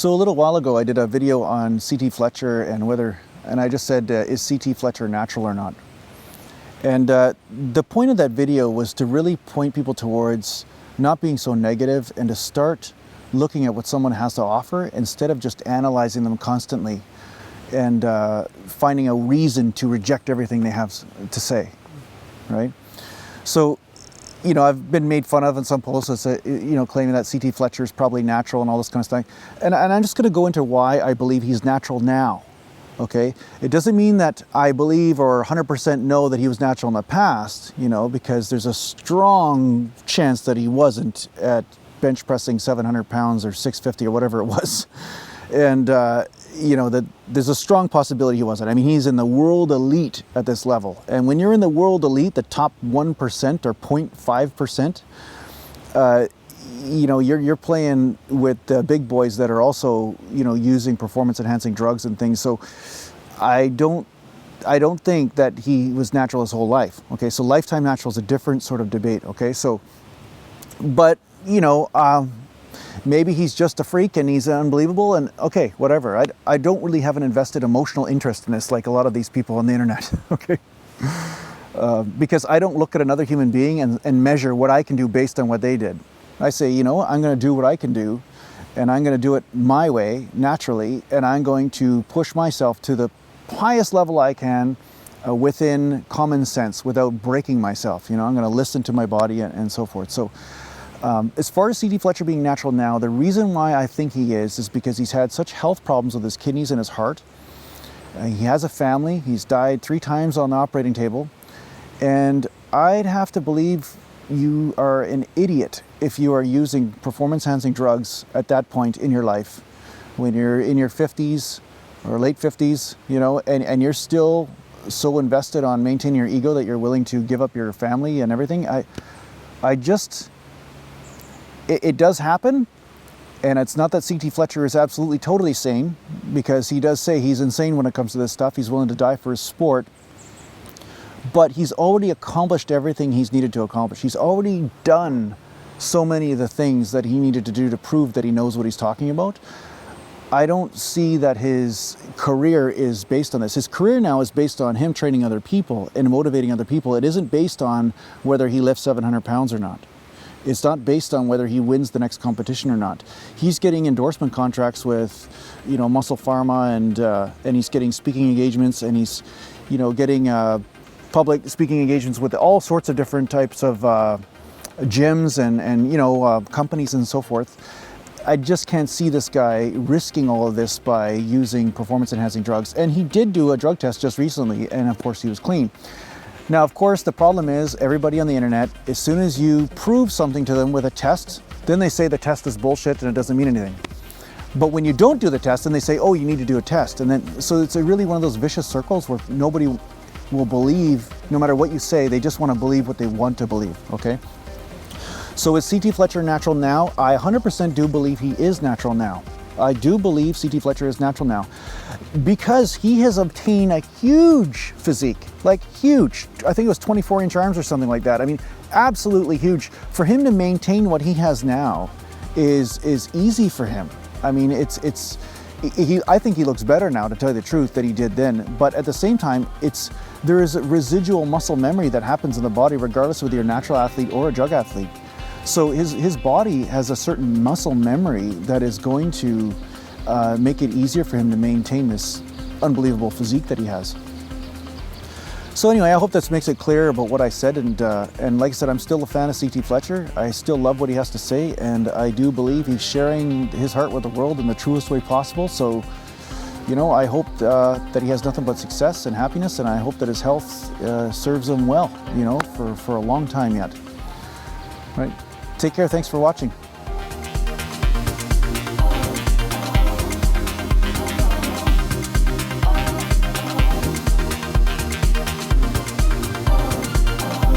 So a little while ago, I did a video on CT Fletcher and I just said, is CT Fletcher natural or not? And the point of that video was to really point people towards not being so negative and to start looking at what someone has to offer instead of just analyzing them constantly and finding a reason to reject everything they have to say, right? So, you know, I've been made fun of in some posts, claiming that CT Fletcher is probably natural and all this kind of stuff. And I'm just going to go into why I believe he's natural now, okay? It doesn't mean that I believe or 100% know that he was natural in the past, you know, because there's a strong chance that he wasn't at bench pressing 700 pounds or 650 or whatever it was. And, you know, that there's a strong possibility he wasn't. I mean, he's in the world elite at this level. And when you're in the world elite, the top 1% or 0.5%, you know, you're playing with the big boys that are also, you know, using performance enhancing drugs and things. So I don't think that he was natural his whole life. Okay, so lifetime natural is a different sort of debate. Okay, so, but, you know, maybe he's just a freak and he's unbelievable and okay, whatever. I don't really have an invested emotional interest in this like a lot of these people on the internet, okay? Because I don't look at another human being and measure what I can do based on what they did. I say, you know, I'm gonna do what I can do and I'm gonna do it my way, naturally, and I'm going to push myself to the highest level I can within common sense without breaking myself. You know, I'm gonna listen to my body and so forth. So, as far as CT Fletcher being natural now, the reason why I think he is because he's had such health problems with his kidneys and his heart. He has a family. He's died 3 times on the operating table. And I'd have to believe you are an idiot if you are using performance-enhancing drugs at that point in your life, when you're in your 50s or late 50s, you know, and you're still so invested on maintaining your ego that you're willing to give up your family and everything. It does happen, and it's not that CT Fletcher is absolutely totally sane, because he does say he's insane when it comes to this stuff. He's willing to die for his sport, but he's already accomplished everything he's needed to accomplish. He's already done so many of the things that he needed to do to prove that he knows what he's talking about. I don't see that his career is based on this. His career now is based on him training other people and motivating other people. It isn't based on whether he lifts 700 pounds or not. It's not based on whether he wins the next competition or not. He's getting endorsement contracts with, you know, Muscle Pharma, and he's getting speaking engagements, and he's, you know, getting public speaking engagements with all sorts of different types of gyms and you know, companies and so forth. I just can't see this guy risking all of this by using performance enhancing drugs. And he did do a drug test just recently, and of course he was clean. Now, of course, the problem is everybody on the internet, as soon as you prove something to them with a test, then they say the test is bullshit and it doesn't mean anything. But when you don't do the test, then they say, oh, you need to do a test. And then, so it's really one of those vicious circles where nobody will believe, no matter what you say, they just want to believe what they want to believe, okay? So is CT Fletcher natural now? I 100% do believe he is natural now. I do believe CT Fletcher is natural now because he has obtained a huge physique, like huge. I think it was 24-inch arms or something like that. I mean, absolutely huge. For him to maintain what he has now is easy for him. I mean, I think he looks better now, to tell you the truth, than he did then. But at the same time, there is a residual muscle memory that happens in the body, regardless of whether you're a natural athlete or a drug athlete. So his body has a certain muscle memory that is going to make it easier for him to maintain this unbelievable physique that he has. So anyway, I hope this makes it clear about what I said, and like I said, I'm still a fan of CT Fletcher. I still love what he has to say, and I do believe he's sharing his heart with the world in the truest way possible. So, you know, I hope that he has nothing but success and happiness, and I hope that his health serves him well, you know, for a long time yet. Right? Take care. Thanks for watching.